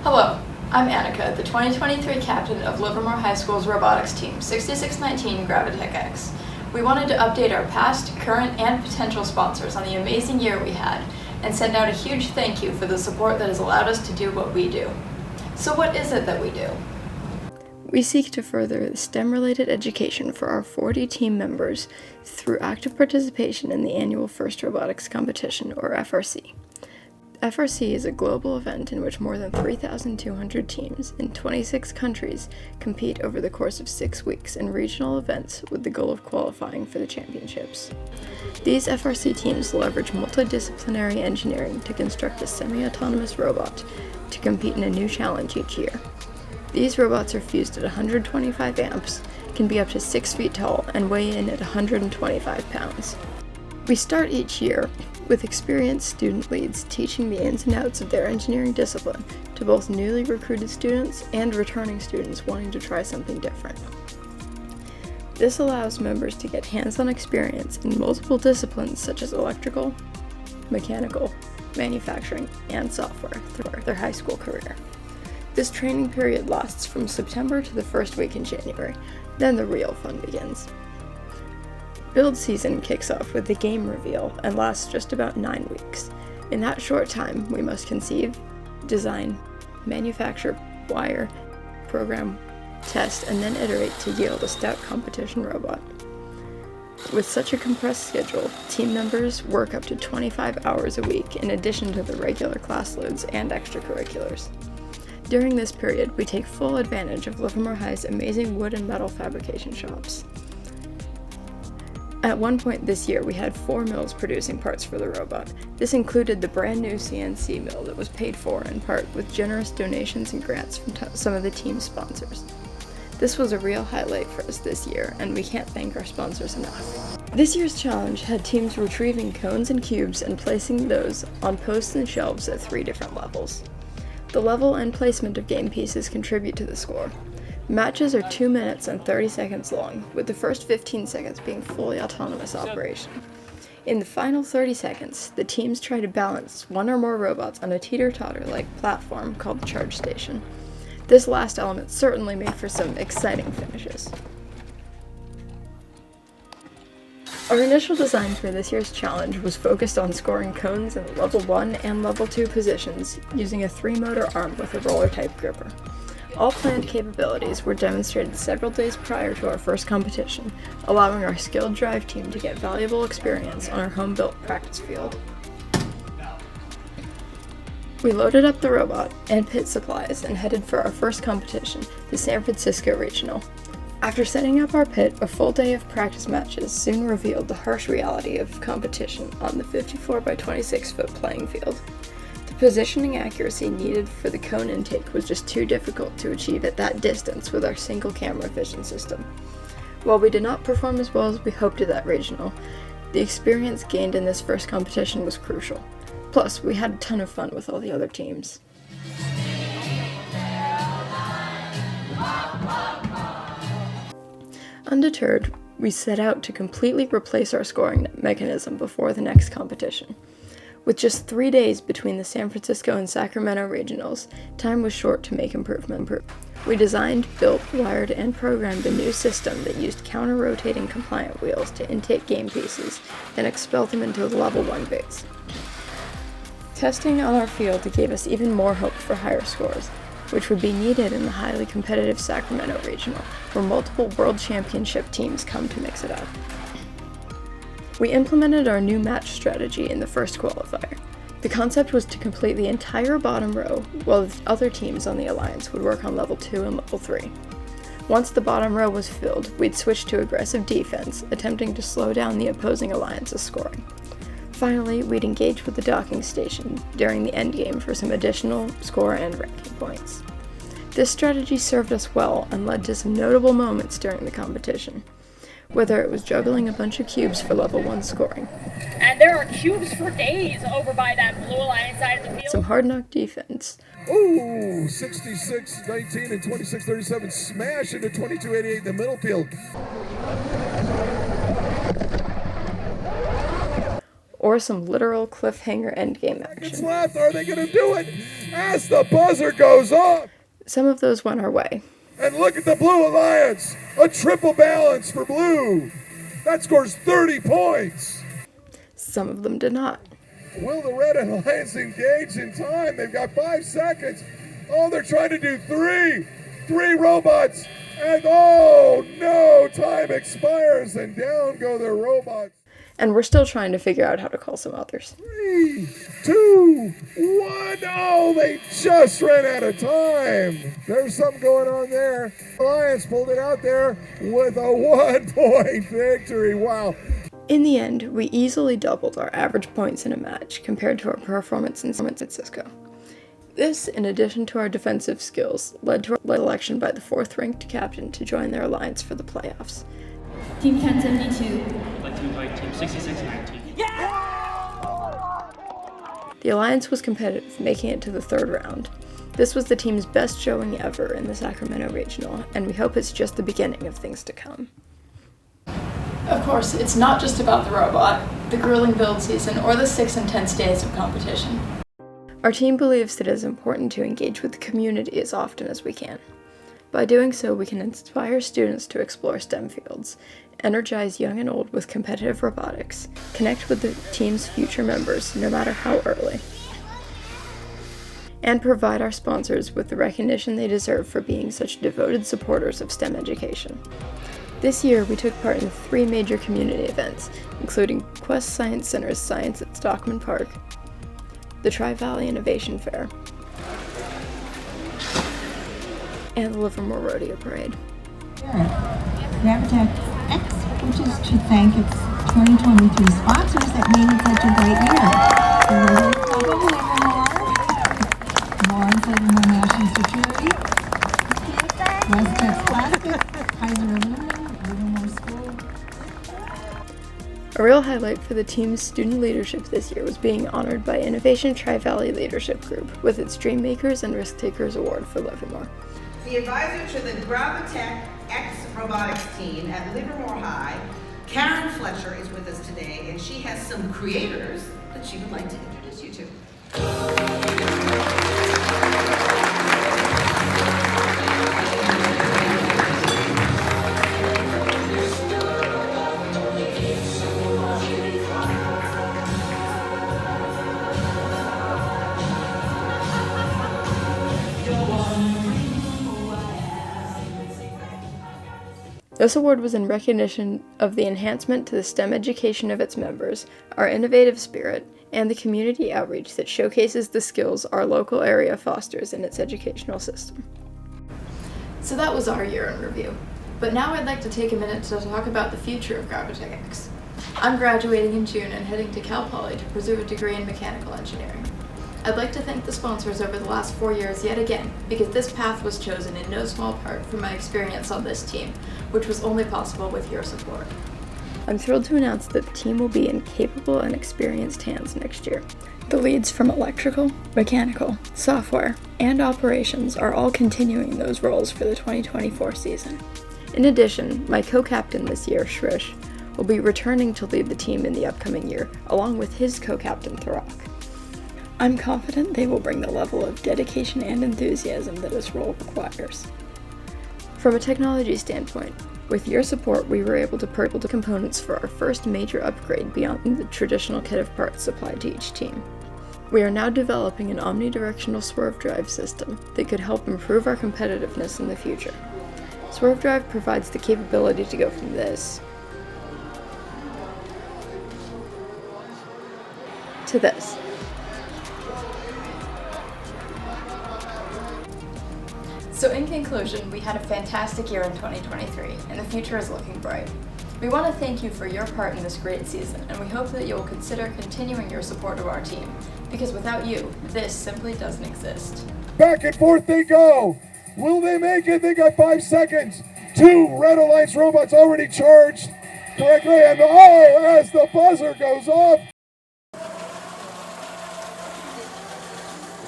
Hello, I'm Annika, the 2023 captain of Livermore High School's robotics team, 6619 GravitechX. We wanted to update our past, current, and potential sponsors on the amazing year we had, and send out a huge thank you for the support that has allowed us to do what we do. So what is it that we do? We seek to further the STEM-related education for our 40 team members through active participation in the annual First Robotics Competition, or FRC. FRC is a global event in which more than 3,200 teams in 26 countries compete over the course of 6 weeks in regional events with the goal of qualifying for the championships. These FRC teams leverage multidisciplinary engineering to construct a semi-autonomous robot to compete in a new challenge each year. These robots are fused at 125 amps, can be up to 6 feet tall, and weigh in at 125 pounds. We start each year with experienced student leads teaching the ins and outs of their engineering discipline to both newly recruited students and returning students wanting to try something different. This allows members to get hands-on experience in multiple disciplines such as electrical, mechanical, manufacturing, and software throughout their high school career. This training period lasts from September to the first week in January, then the real fun begins. Build season kicks off with the game reveal and lasts just about 9 weeks. In that short time, we must conceive, design, manufacture, wire, program, test, and then iterate to yield a stout competition robot. With such a compressed schedule, team members work up to 25 hours a week in addition to the regular class loads and extracurriculars. During this period, we take full advantage of Livermore High's amazing wood and metal fabrication shops. At one point this year, we had 4 mills producing parts for the robot. This included the brand new CNC mill that was paid for in part with generous donations and grants from some of the team's sponsors. This was a real highlight for us this year, and we can't thank our sponsors enough. This year's challenge had teams retrieving cones and cubes and placing those on posts and shelves at 3 different levels. The level and placement of game pieces contribute to the score. Matches are 2 minutes and 30 seconds long, with the first 15 seconds being fully autonomous operation. In the final 30 seconds, the teams try to balance 1 or more robots on a teeter-totter-like platform called the charge station. This last element certainly made for some exciting finishes. Our initial design for this year's challenge was focused on scoring cones in the level 1 and level 2 positions using a 3-motor arm with a roller-type gripper. All planned capabilities were demonstrated several days prior to our first competition, allowing our skilled drive team to get valuable experience on our home-built practice field. We loaded up the robot and pit supplies and headed for our first competition, the San Francisco Regional. After setting up our pit, a full day of practice matches soon revealed the harsh reality of competition on the 54 by 26 foot playing field. The positioning accuracy needed for the cone intake was just too difficult to achieve at that distance with our single camera vision system. While we did not perform as well as we hoped at that regional, the experience gained in this first competition was crucial. Plus, we had a ton of fun with all the other teams. Undeterred, we set out to completely replace our scoring mechanism before the next competition. With just 3 days between the San Francisco and Sacramento regionals, time was short to make improvement. We designed, built, wired, and programmed a new system that used counter-rotating compliant wheels to intake game pieces, then expel them into the level 1 base. Testing on our field gave us even more hope for higher scores, which would be needed in the highly competitive Sacramento Regional, where multiple World Championship teams come to mix it up. We implemented our new match strategy in the first qualifier. The concept was to complete the entire bottom row, while the other teams on the alliance would work on level 2 and level 3. Once the bottom row was filled, we'd switch to aggressive defense, attempting to slow down the opposing alliance's scoring. Finally, we'd engage with the docking station during the endgame for some additional score and ranking points. This strategy served us well and led to some notable moments during the competition, whether it was juggling a bunch of cubes for level 1 scoring. And there are cubes for days over by that blue line side of the field. Some hard-knock defense. Ooh, 66-19 and 26-37 smash into 22-88 in the middle field. Or some literal cliffhanger endgame action. Seconds left, are they going to do it? As the buzzer goes off. Some of those went our way. And look at the Blue Alliance, a triple balance for Blue. That scores 30 points. Some of them did not. Will the Red Alliance engage in time? They've got 5 seconds. Oh, they're trying to do 3. 3 robots. And oh no, time expires and down go their robots. And we're still trying to figure out how to call some others. 3, 2, 1. Oh, they just ran out of time. There's something going on there. Alliance pulled it out there with a 1-point victory. Wow. In the end, we easily doubled our average points in a match compared to our performance in San Francisco. This, in addition to our defensive skills, led to our election by the 4th-ranked captain to join their alliance for the playoffs. Team 1072. I'd like to invite Team 6619. The alliance was competitive, making it to the 3rd round. This was the team's best showing ever in the Sacramento Regional, and we hope it's just the beginning of things to come. Of course, it's not just about the robot, the grueling build season, or the 6 intense days of competition. Our team believes that it is important to engage with the community as often as we can. By doing so, we can inspire students to explore STEM fields, energize young and old with competitive robotics, connect with the team's future members no matter how early, and provide our sponsors with the recognition they deserve for being such devoted supporters of STEM education. This year, we took part in 3 major community events, including Quest Science Center's Science at Stockman Park, the Tri-Valley Innovation Fair, and the Livermore Rodeo Parade. GravitechX wishes to thank its 2023 sponsors that made it such a great year. The Rotary Club of Livermore, Lawrence Livermore National Security, West Plastics, Kaiser Aluminum, Livermore School. A real highlight for the team's student leadership this year was being honored by Innovation Tri-Valley Leadership Group with its DreamMakers and RiskTakers Award for Livermore. The advisor to the GravitechX robotics team at Livermore High, Karen Fletcher, is with us today, and she has some creators that she would like to introduce you to. This award was in recognition of the enhancement to the STEM education of its members, our innovative spirit, and the community outreach that showcases the skills our local area fosters in its educational system. So that was our year in review. But now I'd like to take a minute to talk about the future of GravitechX. I'm graduating in June and heading to Cal Poly to pursue a degree in mechanical engineering. I'd like to thank the sponsors over the last 4 years yet again, because this path was chosen in no small part from my experience on this team, which was only possible with your support. I'm thrilled to announce that the team will be in capable and experienced hands next year. The leads from electrical, mechanical, software, and operations are all continuing those roles for the 2024 season. In addition, my co-captain this year, Shrish, will be returning to lead the team in the upcoming year, along with his co-captain, Tharak. I'm confident they will bring the level of dedication and enthusiasm that this role requires. From a technology standpoint, with your support, we were able to purchase the components for our first major upgrade beyond the traditional kit of parts supplied to each team. We are now developing an omnidirectional swerve drive system that could help improve our competitiveness in the future. Swerve drive provides the capability to go from this to this. So in conclusion, we had a fantastic year in 2023, and the future is looking bright. We want to thank you for your part in this great season, and we hope that you will consider continuing your support of our team, because without you, this simply doesn't exist. Back and forth they go. Will they make it? They got 5 seconds. 2 Red Alliance robots already charged correctly, and oh, as the buzzer goes off.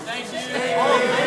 Thank you.